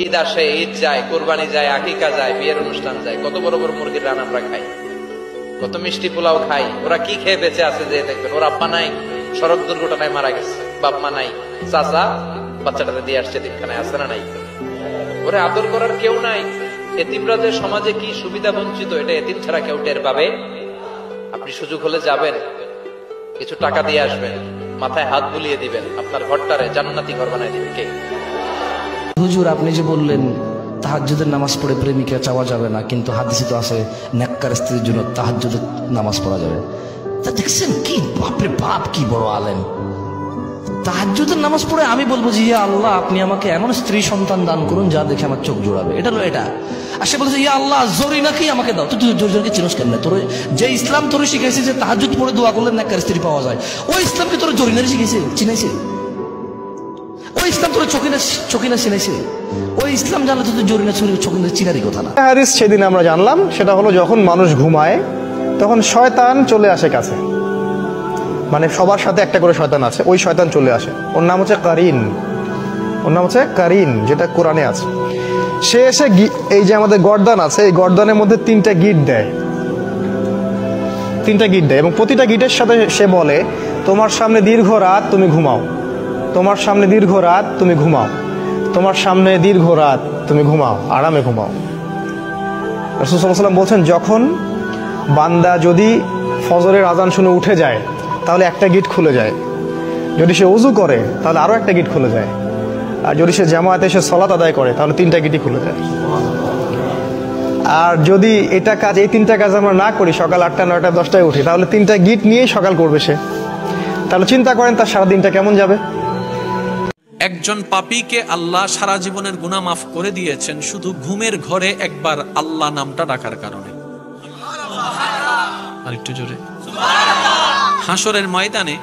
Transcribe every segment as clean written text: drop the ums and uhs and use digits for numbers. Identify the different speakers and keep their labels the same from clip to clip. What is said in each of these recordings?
Speaker 1: ঈদ আসে, ঈদ যায়, কোরবানি যায়, আকিকা যায়, বিয়ের অনুষ্ঠান যায়, কত বড় বড় মুরগির রান আমরা খাই, কত মিষ্টি পোলাও খাই। ওরা কি খেয়ে বেঁচে আছে যে দেখবেন ওর আব্বা নাই, সড়ক দুর্ঘটনায় মারা গেছে, বাপ মা নাই, চাচা বাচ্চাটাকে দিয়ে আসছে দিকখানায়, আছে না নাই? ওরে আদর করার কেউ নাই। এতিমরা যে সমাজে কি সুবিধা বঞ্চিত, এটা এতিম ছাড়া কেউ টের পাবে? আপনি সুযোগ হলে যাবেন, কিছু টাকা দিয়ে আসবেন, মাথায় হাত বুলিয়ে দিবেন, আপনার ঘরটারে জান্নাতি ঘর বানায় দিবেন। কে?
Speaker 2: হুজুর আপনি যে বললেন তাহাজ্জুদের নামাজ পড়ে প্রেমিকা চাওয়া যাবে না, কিন্তু হাদিসে তো আছে নেককার স্ত্রীর জন্য তাহাজ্জুদের নামাজ পড়া যাবে। তা দেখছেন কি বাপরে বাপ, কি বড় আলেম। তাহাজ্জুদের নামাজ পড়ে আমি বলবো যে ইয়া আল্লাহ আপনি আমাকে এমন স্ত্রী সন্তান দান করুন যা দেখে আমার চোখ জোড়াবে, এটা হলো এটা। আর সে বলছে ইয়া আল্লাহ জরিনাকেই আমাকে দাও। তুই জরিনাকে চিনস কেন? তোর যে ইসলাম তোর শিখাইছে যে তাহাজ্জুদ পড়ে দোয়া করলে নেককার স্ত্রী পাওয়া যায়, ওই ইসলামকে তোর জরিনারে শিখাইছে, চিনাইছে? ওই ইসলাম তোর চকিনা চিনাইছে? ওই ইসলাম জানলে তো জরিনা চকিনা চিনারই কথা না।
Speaker 3: হাদিস সেদিন আমরা জানলাম, সেটা হলো যখন মানুষ ঘুমায় তখন শয়তান চলে আসে কাছে, মানে সবার সাথে একটা করে শয়তান আছে, ওই শয়তান চলে আসে। ওর নাম হচ্ছে কারিন, ওর নাম হচ্ছে কারিন, যেটা কোরআনে আছে। সে এসে এই যে আমাদের গর্দান আছে, এই গর্দানের মধ্যে তিনটা গিট দেয় এবং প্রতিটা গিটের সাথে সে বলে তোমার সামনে দীর্ঘ রাত, তুমি ঘুমাও, তোমার সামনে দীর্ঘ রাত, তুমি ঘুমাও, তোমার সামনে দীর্ঘ রাত, তুমি ঘুমাও, আরামে ঘুমাও। রাসূল সাল্লাল্লাহু আলাইহি ওয়াসাল্লাম বলছেন যখন বান্দা যদি ফজরের আজান শুনে উঠে যায় তাহলে একটা গিট খুলে যায়, যদি সে ওযু করে তাহলে আরো একটা গিট খুলে যায়, আর যদি সে জামাতে এসে সালাত আদায় করে তাহলে তিনটা গিটই খুলে যায়। আর যদি এই তিনটা কাজ আমরা না করি, সকাল 8টা 9টা 10টায় উঠি, তাহলে তিনটা গিট নিয়েই সকাল করবে সে। তাহলে চিন্তা করেন তার সারা দিনটা কেমন যাবে।
Speaker 4: একজন পাপীকে আল্লাহ সারা জীবনের গুনাহ মাফ করে দিয়েছেন শুধু ঘুমের ঘরে একবার আল্লাহ নামটা ডাকার কারণে। আরেকটু জোরে সুবহানাল্লাহ। হাসরের ময়দানে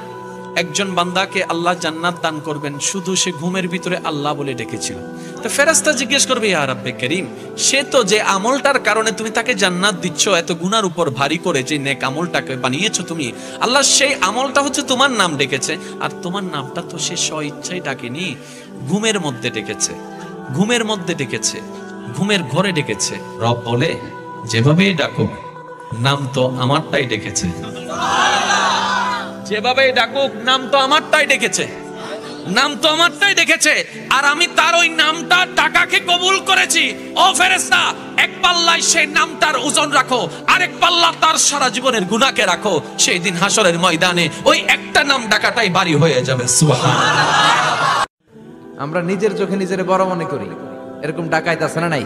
Speaker 4: একজন বান্দাকে আল্লাহ জান্নাত দান করবেন শুধু সে ঘুমের ভিতরে আল্লাহ বলে ডেকেছিল। তো ফেরেশতা জিজ্ঞেস করবে ইয়া রাব্বে কারীম, সে তো যে আমলটার কারণে তুমি তাকে জান্নাত দিচ্ছ, এত গুনার উপর ভারী করে যে নেক আমলটাকে বানিয়েছো তুমি, আল্লাহ সেই আমলটা হচ্ছে তোমার নাম ডেকেছে, আর তোমার নামটা তো সে স্ব ইচ্ছায় ডাকেনি, ঘুমের মধ্যে ডেকেছে, ঘুমের মধ্যে ডেকেছে, ঘুমের ঘরে ডেকেছে। রব বলে যেভাবেই ডাকো নাম তো আমারটাই ডেকেছে, যেভাবে ডাকুক নাম তো আমারটাই ডেকেছে, নাম তো আমারটাই ডেকেছে, আর আমি তার ওই নামটা টাকাকে কবুল করেছি। ও ফেরেশতা, এক পাল্লায় সেই নামটার ওজন রাখো, আরেক পাল্লা তার সারা জীবনের গুনাহকে রাখো। সেই দিন হাসরের ময়দানে ওই একটা নাম ডাকাটাই ভারী হয়ে যাবে। সুবহানাল্লাহ।
Speaker 1: আমরা নিজের চোখে নিজের বড় মনে করি, এরকম ডাকাইত আছে না নাই?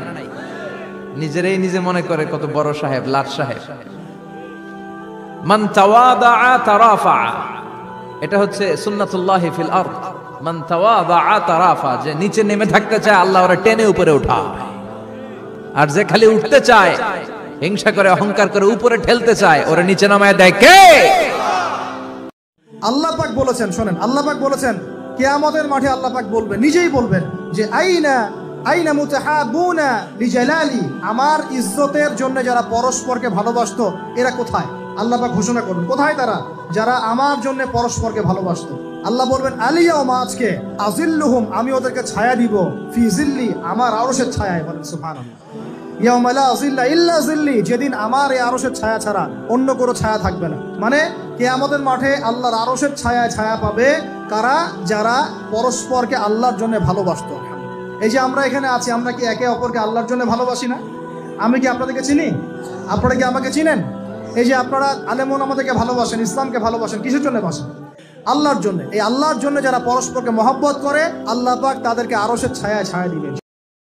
Speaker 1: নিজেরাই নিজে মনে করে কত বড় সাহেব, লাট সাহেব। মান তাওয়াদাআ তারাফা, এটা হচ্ছে সুন্নাতুল্লাহি ফিল আরদ। মান তাওয়াদাআ তারাফা, যে নিচে নেমে থাকতে চায় আল্লাহ ওরে টেনে উপরে উঠায়, আর যে খালি উঠতে চায়, হিংসা করে অহংকার করে উপরে ঠেলতে চায়, ওরে নিচে নামায় দেয় কে?
Speaker 5: আল্লাহ পাক বলেছেন, শোনেন, আল্লাহ পাক বলেছেন কিয়ামতের মাঠে আল্লাহ পাক বলবেন, নিজেই বলবেন যে আইনা মুতাহাবুনা লিজালালি, আমার ইজ্জতের জন্য যারা পরস্পরকে ভালোবাসতো এরা কোথায়? আল্লাহ পাক ঘোষণা করবেন কোথায় তারা, যারা আমার জন্য পরস্পরকে ভালোবাসতো। আল্লাহ বলবেন আলিয়াউমা, আজকে, আজিল্লুহুম, আমি ওদেরকে ছায়া দিব, ফি জিল্লি, আমার আরশের ছায়ায়। বলেন সুবহানাল্লাহ। ইয়াউমা লা জিল্লা ইল্লা জিল্লি, যেদিন আমার এই আরশের ছায়া ছাড়া অন্য কোনো ছায়া থাকবে না। মানে কিয়ামতের মাঠে আল্লাহর আরশের ছায়ায় ছায়া পাবে কারা? যারা পরস্পরকে আল্লাহর জন্য ভালোবাসতো। এই যে আমরা এখানে আছি, আমরা কি একে অপরকে আল্লাহর জন্য ভালোবাসি না? আমি কি আপনাদেরকে চিনি? আপনারা কি আমাকে চিনেন? এই যে আপনারা আলেমুন আমাদেরকে ভালোবাসেন, ইসলামকে ভালোবাসেন, কিসের জন্য বাসেন? আল্লাহর জন্য। এই আল্লাহর জন্য যারা পরস্পরকে মহব্বত করে, আল্লাহ পাক তাদেরকে আরশের ছায়ায় ছায়া দিবেন।